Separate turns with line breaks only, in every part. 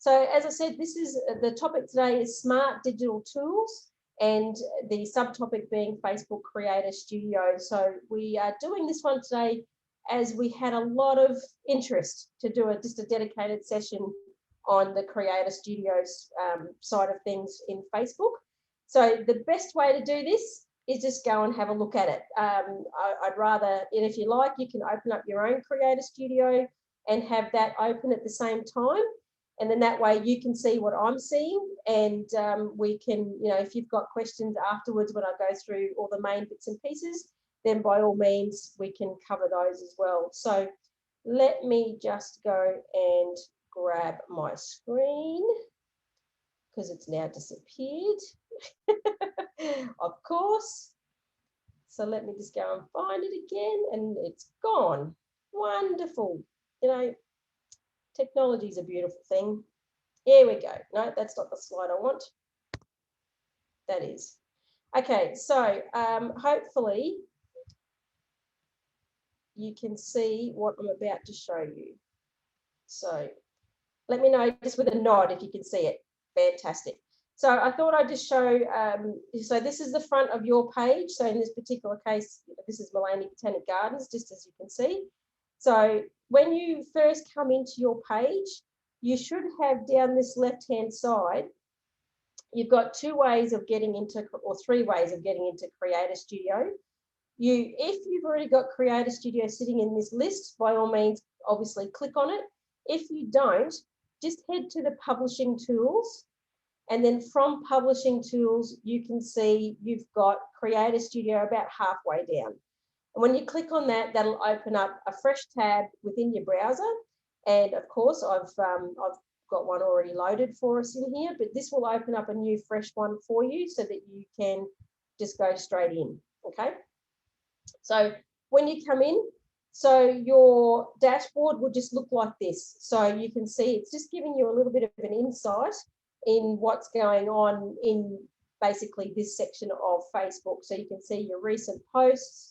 So as I said, this is the topic today is smart digital tools, and the subtopic being Facebook Creator Studio. So we are doing this one today as we had a lot of interest to do just a dedicated session on the Creator Studios side of things in Facebook. So the best way to do this is just go and have a look at it. I'd rather, and if you like, you can open up your own Creator Studio and have that open at the same time. And then that way you can see what I'm seeing, and we can, if you've got questions afterwards when I go through all the main bits and pieces, then by all means we can cover those as well. So let me just go and grab my screen because it's now disappeared. Of course. So let me just go and find it again, and it's gone. Wonderful. Technology is a beautiful thing. Here we go. No, that's not the slide I want. That is. Okay, so hopefully you can see what I'm about to show you. So let me know just with a nod if you can see it. Fantastic. So I thought I'd just show, so this is the front of your page. So in this particular case, this is Mullaney Botanic Gardens, just as you can see. So when you first come into your page, you should have down this left-hand side, you've got two ways of getting into, or three ways of getting into Creator Studio. If you've already got Creator Studio sitting in this list, by all means, obviously click on it. If you don't, just head to the Publishing Tools, and then from Publishing Tools, you can see you've got Creator Studio about halfway down. And when you click on that, that'll open up a fresh tab within your browser. And of course, I've got one already loaded for us in here, but this will open up a new fresh one for you so that you can just go straight in, okay? So when you come in, so your dashboard will just look like this. So you can see it's just giving you a little bit of an insight in what's going on in basically this section of Facebook. So you can see your recent posts,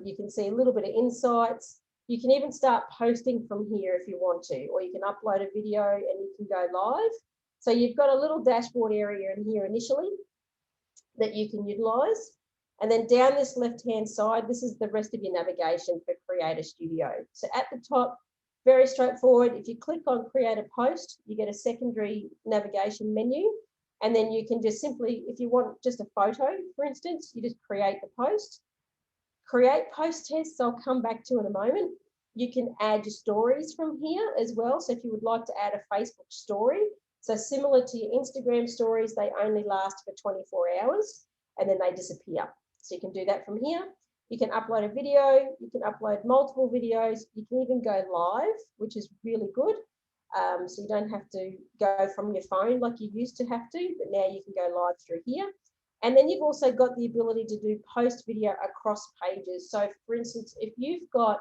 you can see a little bit of insights. You can even start posting from here if you want to, or you can upload a video and you can go live. So you've got a little dashboard area in here initially that you can utilize. And then down this left-hand side, this is the rest of your navigation for Creator Studio. So at the top, very straightforward. If you click on Create a Post, you get a secondary navigation menu. And then you can just simply, if you want just a photo, for instance, you just create the post. Create post tests, I'll come back to in a moment. You can add your stories from here as well. So if you would like to add a Facebook story, so similar to your Instagram stories, they only last for 24 hours and then they disappear. So you can do that from here. You can upload a video, you can upload multiple videos, you can even go live, which is really good. So you don't have to go from your phone like you used to have to, but now you can go live through here. And then you've also got the ability to do post video across pages. So for instance, if you've got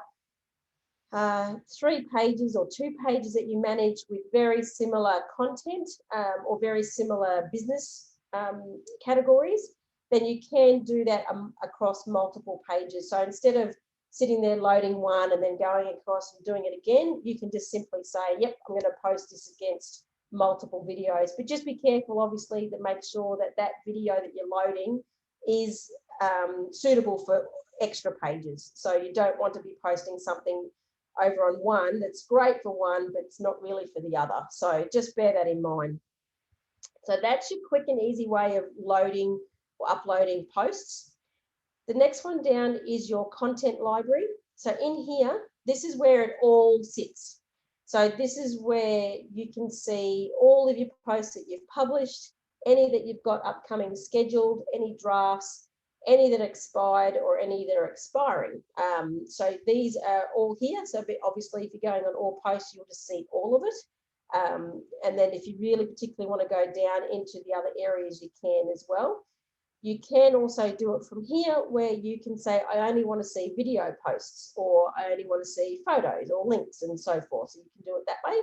3 pages or 2 pages that you manage with very similar content or very similar business categories, then you can do that across multiple pages. So instead of sitting there loading one and then going across and doing it again, you can just simply say, yep, I'm going to post this against multiple videos. But just be careful, obviously, to make sure that that video that you're loading is suitable for extra pages. So you don't want to be posting something over on one that's great for one, but it's not really for the other. So just bear that in mind. So that's your quick and easy way of loading or uploading posts. The next one down is your content library. So in here, this is where it all sits. So this is where you can see all of your posts that you've published, any that you've got upcoming scheduled, any drafts, any that are expired or any that are expiring. So these are all here. So obviously if you're going on all posts, you'll just see all of it. And then if you really particularly want to go down into the other areas, you can as well. You can also do it from here where you can say, I only want to see video posts, or I only want to see photos or links and so forth. So you can do it that way.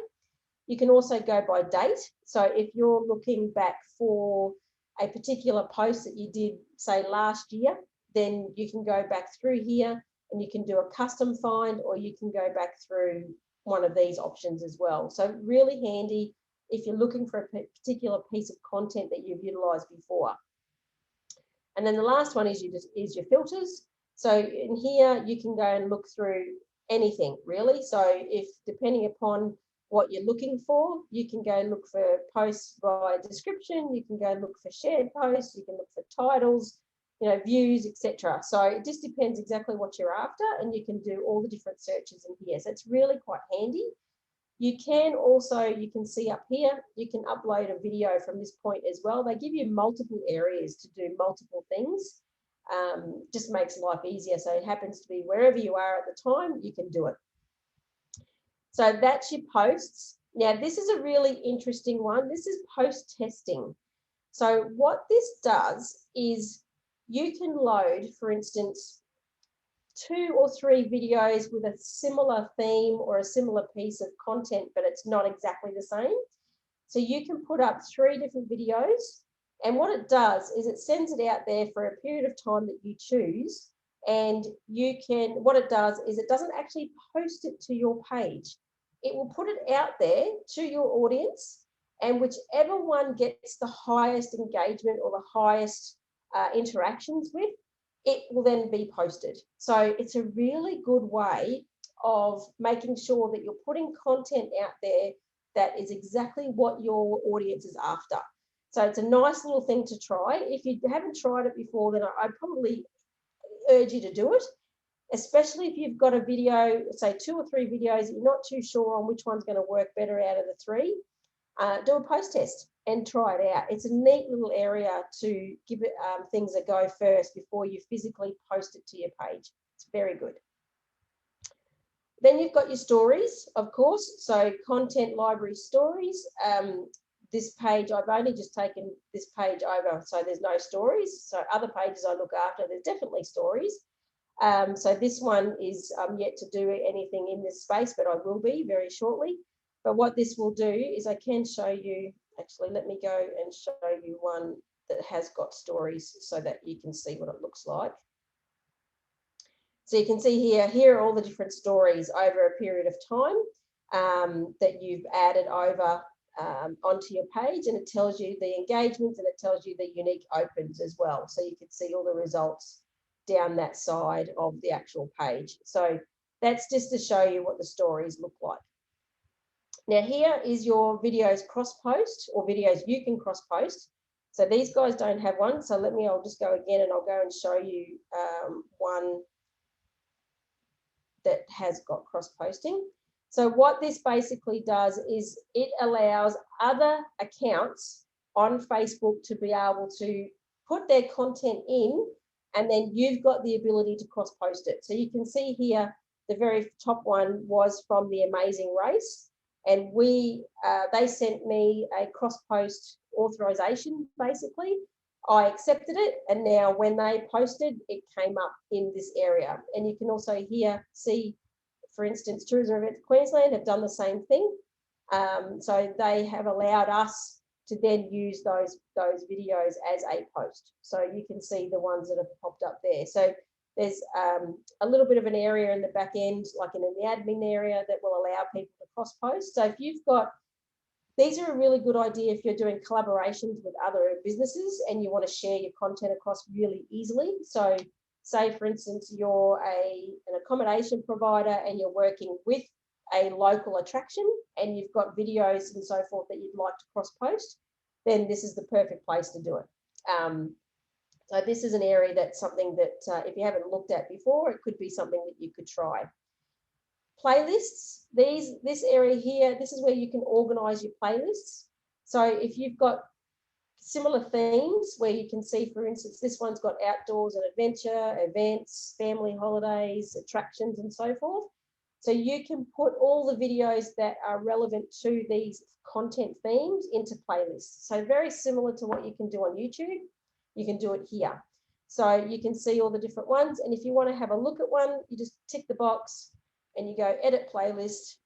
You can also go by date. So if you're looking back for a particular post that you did, say, last year, then you can go back through here and you can do a custom find, or you can go back through one of these options as well. So really handy if you're looking for a particular piece of content that you've utilized before. And then the last one is your filters. So in here, you can go and look through anything really. So if depending upon what you're looking for, you can go and look for posts by description, you can go and look for shared posts, you can look for titles, views, etc. So it just depends exactly what you're after, and you can do all the different searches in here. So it's really quite handy. You can see up here, you can upload a video from this point as well. They give you multiple areas to do multiple things. Just makes life easier. So it happens to be wherever you are at the time, you can do it. So that's your posts. Now, this is a really interesting one. This is post testing. So what this does is you can load, for instance, 2 or 3 videos with a similar theme or a similar piece of content, but it's not exactly the same. So you can put up 3 different videos, and what it does is it sends it out there for a period of time that you choose, and what it does is it doesn't actually post it to your page. It will put it out there to your audience, and whichever one gets the highest engagement or the highest interactions with, it will then be posted. So it's a really good way of making sure that you're putting content out there that is exactly what your audience is after. So it's a nice little thing to try. If you haven't tried it before, then I'd probably urge you to do it, especially if you've got a video, say 2 or 3 videos, you're not too sure on which one's going to work better out of the 3. Do a post test and try it out. It's a neat little area to give it things a go first before you physically post it to your page. It's very good. Then you've got your stories, of course. So content library stories. This page, I've only just taken this page over, so there's no stories. So other pages I look after, there's definitely stories. So this one is yet to do anything in this space, but I will be very shortly. But what this will do is I can show you, actually, let me go and show you one that has got stories so that you can see what it looks like. So you can see here are all the different stories over a period of time that you've added over onto your page, and it tells you the engagements and it tells you the unique opens as well. So you can see all the results down that side of the actual page. So that's just to show you what the stories look like. Now here is your videos cross-post, or videos you can cross-post. So these guys don't have one. So I'll just go again and I'll go and show you one that has got cross-posting. So what this basically does is it allows other accounts on Facebook to be able to put their content in, and then you've got the ability to cross-post it. So you can see here, the very top one was from The Amazing Race, and they sent me a cross-post authorization, basically. I accepted it, and now when they posted, it came up in this area. And you can also here see, for instance, Tourism Events Queensland have done the same thing. So they have allowed us to then use those videos as a post. So you can see the ones that have popped up there. So there's a little bit of an area in the back end, like in the admin area, that will allow people to cross-post. So if you've got, these are a really good idea if you're doing collaborations with other businesses and you want to share your content across really easily. So say, for instance, you're an accommodation provider and you're working with a local attraction and you've got videos and so forth that you'd like to cross-post, then this is the perfect place to do it. So this is an area that's something that if you haven't looked at before, it could be something that you could try. Playlists, this area here, this is where you can organize your playlists. So if you've got similar themes where you can see, for instance, this one's got outdoors and adventure, events, family holidays, attractions, and so forth. So you can put all the videos that are relevant to these content themes into playlists. So very similar to what you can do on YouTube, you can do it here. So you can see all the different ones. And if you want to have a look at one, you just tick the box and you go edit playlist,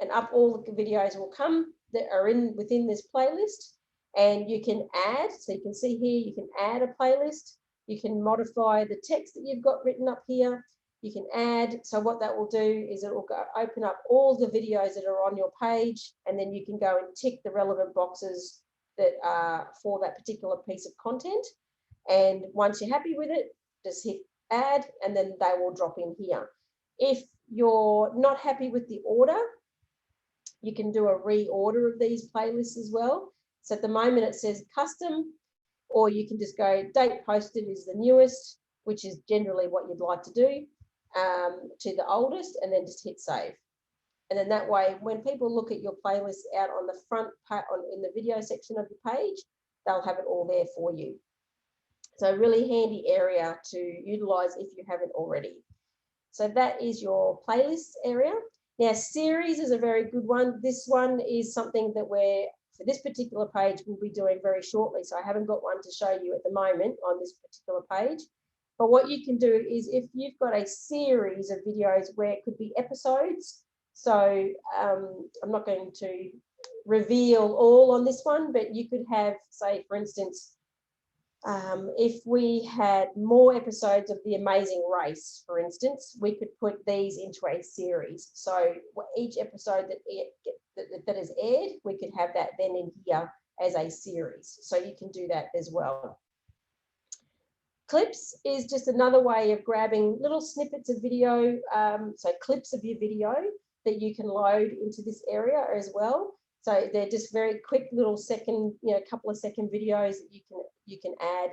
and up all the videos will come that are within this playlist. And you can add, so you can see here, you can add a playlist. You can modify the text that you've got written up here. You can add. So what that will do is it will go open up all the videos that are on your page, and then you can go and tick the relevant boxes that are for that particular piece of content. And once you're happy with it, just hit add, and then they will drop in here. If you're not happy with the order, you can do a reorder of these playlists as well. So at the moment it says custom, or you can just go date posted is the newest, which is generally what you'd like to do, to the oldest, and then just hit save. And then that way, when people look at your playlist out on the front part, in the video section of your page, they'll have it all there for you. So really handy area to utilize if you haven't already. So that is your playlist area. Now, series is a very good one. This one is something that we're, for this particular page, we'll be doing very shortly. So I haven't got one to show you at the moment on this particular page. But what you can do is if you've got a series of videos where it could be episodes, so I'm not going to reveal all on this one, but you could have, say, for instance, if we had more episodes of The Amazing Race, for instance, we could put these into a series. So each episode that is aired, we could have that then in here as a series. So you can do that as well. Clips is just another way of grabbing little snippets of video, so clips of your video that you can load into this area as well. So they're just very quick little second, couple of second videos that you can add.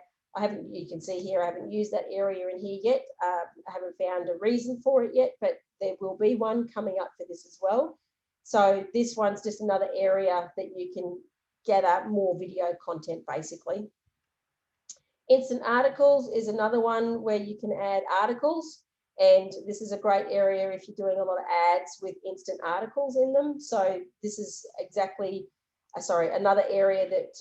You can see here, I haven't used that area in here yet. I haven't found a reason for it yet, but there will be one coming up for this as well. So this one's just another area that you can gather more video content basically. Instant articles is another one where you can add articles. And this is a great area if you're doing a lot of ads with instant articles in them. So this is exactly, another area that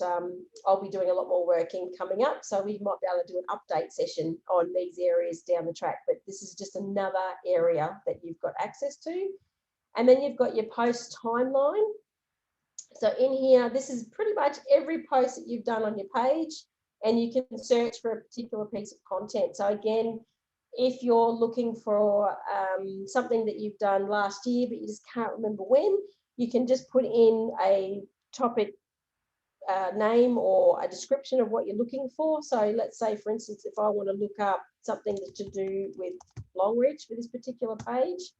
I'll be doing a lot more work in coming up. So we might be able to do an update session on these areas down the track. But this is just another area that you've got access to. And then you've got your post timeline. So in here, this is pretty much every post that you've done on your page. And you can search for a particular piece of content. So again, if you're looking for something that you've done last year, but you just can't remember when, you can just put in a topic name or a description of what you're looking for. So let's say, for instance, if I want to look up something to do with long reach for this particular page,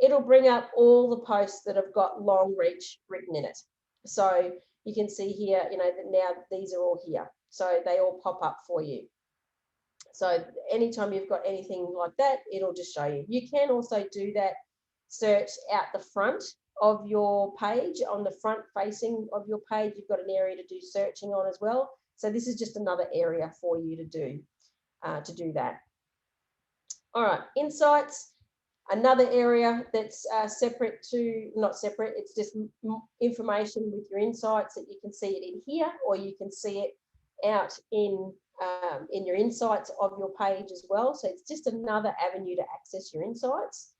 it'll bring up all the posts that have got long reach written in it. So you can see here, that now these are all here. So they all pop up for you. So anytime you've got anything like that, it'll just show you. You can also do that search out the front of your page. On the front facing of your page, you've got an area to do searching on as well. So this is just another area for you to do that. All right, insights. Another area that's separate to, not separate, it's just information with your insights that you can see it in here, or you can see it out in your insights of your page as well. So it's just another avenue to access your insights.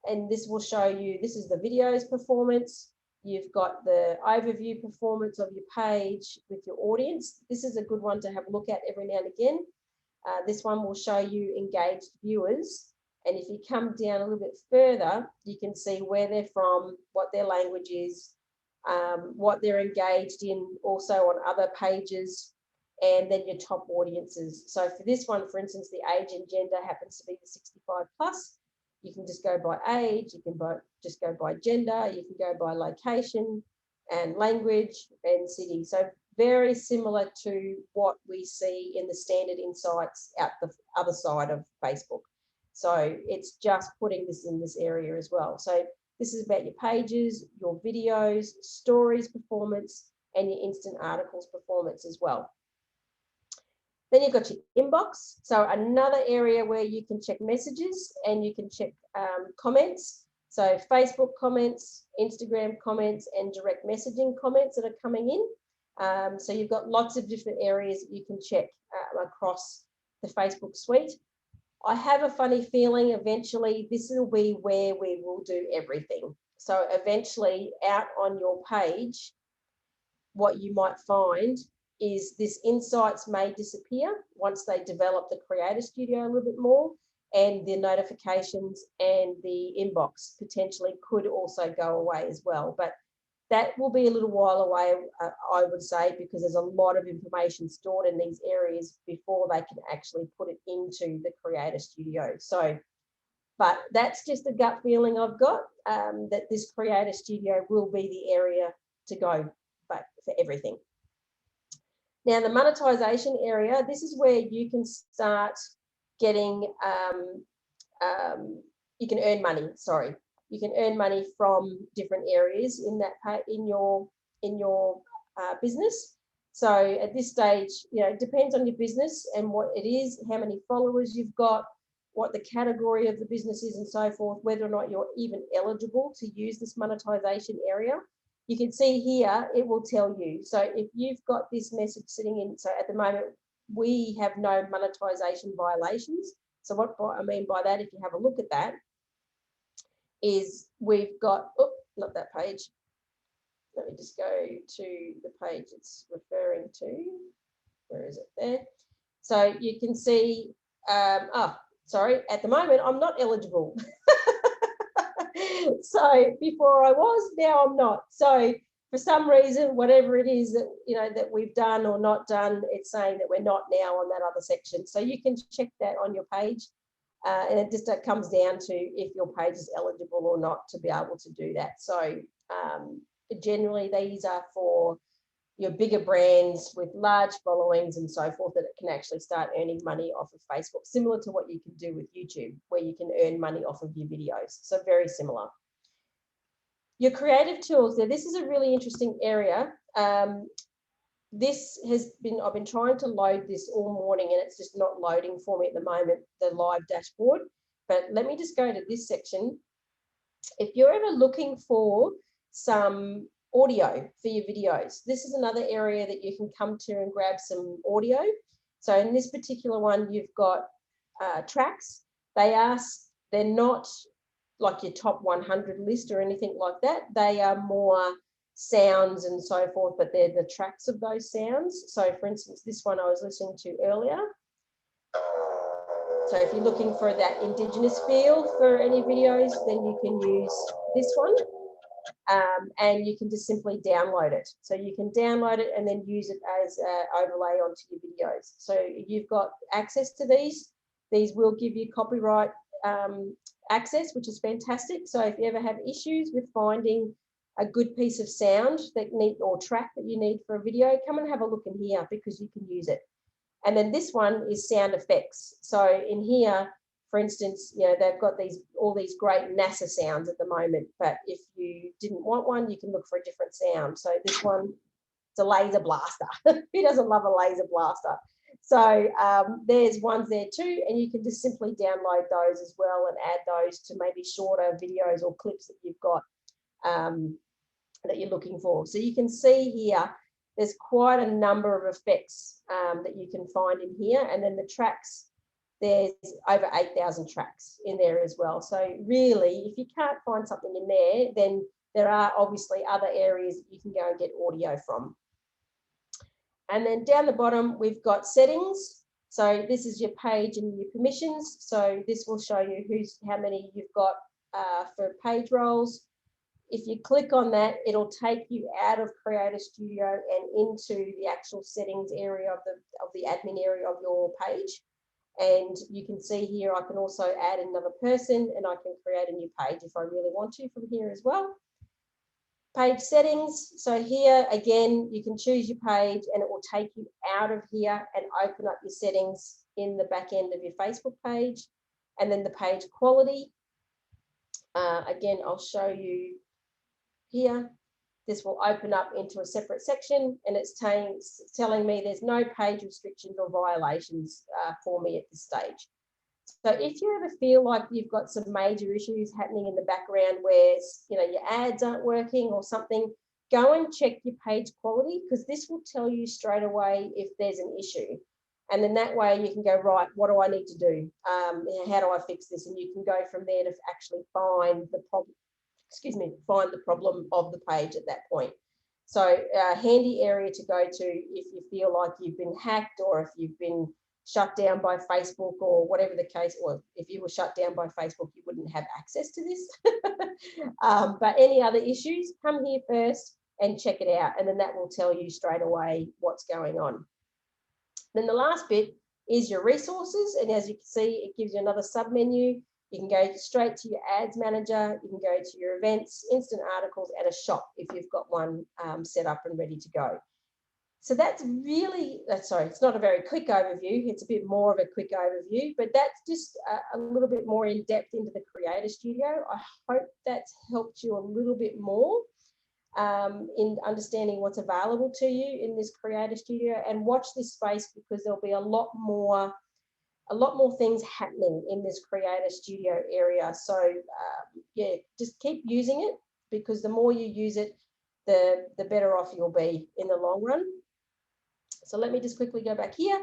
And this will show you, this is the videos performance. You've got the overview performance of your page with your audience. This is a good one to have a look at every now and again. This one will show you engaged viewers. And if you come down a little bit further, you can see where they're from, what their language is, what they're engaged in also on other pages, and then your top audiences. So for this one, for instance, the age and gender happens to be the 65 plus. You can just go by age, you can just go by gender, you can go by location and language and city. So very similar to what we see in the standard insights out the other side of Facebook. So it's just putting this in this area as well. So this is about your pages, your videos, stories performance, and your instant articles performance as well. Then you've got your inbox. So another area where you can check messages and you can check comments. So Facebook comments, Instagram comments, and direct messaging comments that are coming in. So you've got lots of different areas that you can check across the Facebook suite. I have a funny feeling eventually this will be where we will do everything. So eventually out on your page, what you might find is this insights may disappear once they develop the Creator Studio a little bit more. and the notifications and the inbox potentially could also go away as well. But that will be a little while away, I would say, because there's a lot of information stored in these areas before they can actually put it into the Creator Studio. So, but that's just a gut feeling I've got, that this Creator Studio will be the area to go, but for everything. Now, the monetization area, this is where you can start getting, you can earn money, sorry. You can earn money from different areas in that in your business. So at this stage, you know, it depends on your business and what it is, how many followers you've got, what the category of the business is, and so forth, whether or not you're even eligible to use this monetization area. You can see here, it will tell you. So if you've got this message sitting in, so at the moment, we have no monetization violations. So what I mean by that, if you have a look at that, is we've got, oh, not that page. Let me just go to the page it's referring to. Where is it? There. So you can see, sorry, at the moment, I'm not eligible. So before I was, now I'm not. So for some reason, whatever it is that, you know, that we've done or not done, it's saying that we're not now on that other section. So you can check that on your page. And it just comes down to if your page is eligible or not to be able to do that. So generally, these are for your bigger brands with large followings and so forth, that it can actually start earning money off of Facebook, similar to what you can do with YouTube, where you can earn money off of your videos. So very similar. Your creative tools, now this is a really interesting area. This has been, I've been trying to load this all morning and it's just not loading for me at the moment, the live dashboard. But let me just go to this section. If you're ever looking for some audio for your videos, this is another area that you can come to and grab some audio. So in this particular one, you've got tracks. They're not like your top 100 list or anything like that. They are more sounds and so forth, but they're the tracks of those sounds. So for instance, this one I was listening to earlier. So if you're looking for that Indigenous feel for any videos, then you can use this one. And you can just simply download it. So you can download it and then use it as an overlay onto your videos. So you've got access to these. These will give you copyright access, which is fantastic. So if you ever have issues with finding a good piece of sound that or track that you need for a video, come and have a look in here because you can use it. And then this one is sound effects. So in here, for instance, you know, they've got all these great NASA sounds at the moment, but if you didn't want one, you can look for a different sound. So this one, it's a laser blaster. Who doesn't love a laser blaster? So there's ones there too, and you can just simply download those as well and add those to maybe shorter videos or clips that you've got that you're looking for. So you can see here, there's quite a number of effects that you can find in here. And then the tracks, there's over 8,000 tracks in there as well. So really, if you can't find something in there, then there are obviously other areas that you can go and get audio from. And then down the bottom, we've got settings. So this is your page and your permissions. So this will show you how many you've got for page roles. If you click on that, it'll take you out of Creator Studio and into the actual settings area of the admin area of your page. And you can see here, I can also add another person and I can create a new page if I really want to from here as well. Page settings. So here again, you can choose your page and it will take you out of here and open up your settings in the back end of your Facebook page. And then the page quality. Again, I'll show you here. This will open up into a separate section and it's telling me there's no page restrictions or violations for me at this stage. So if you ever feel like you've got some major issues happening in the background where, you know, your ads aren't working or something, go and check your page quality because this will tell you straight away if there's an issue. And then that way you can go, right, what do I need to do? How do I fix this? And you can go from there to actually find the problem. Find the problem of the page at that point. So a handy area to go to if you feel like you've been hacked or if you've been shut down by Facebook or whatever the case was. If you were shut down by Facebook, you wouldn't have access to this. But any other issues, come here first and check it out. And then that will tell you straight away what's going on. Then the last bit is your resources. And as you can see, it gives you another submenu. You can go straight to your ads manager. You can go to your events, instant articles, and a shop if you've got one set up and ready to go. So that's really, sorry, it's not a very quick overview. It's a bit more of a quick overview, but that's just a little bit more in depth into the Creator Studio. I hope that's helped you a little bit more in understanding what's available to you in this Creator Studio, and watch this space because there'll be a lot more things happening in this Creator Studio area. So yeah, just keep using it, because the more you use it, the better off you'll be in the long run. So let me just quickly go back here.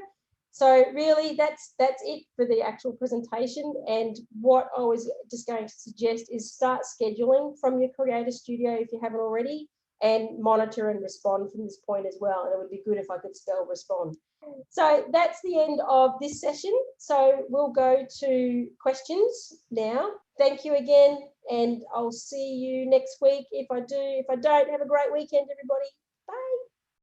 So really that's it for the actual presentation. And what I was just going to suggest is start scheduling from your Creator Studio if you haven't already, and monitor and respond from this point as well. And it would be good if I could spell respond. So that's the end of this session. So we'll go to questions now. Thank you again, and I'll see you next week. If I don't, have a great weekend, everybody. Bye.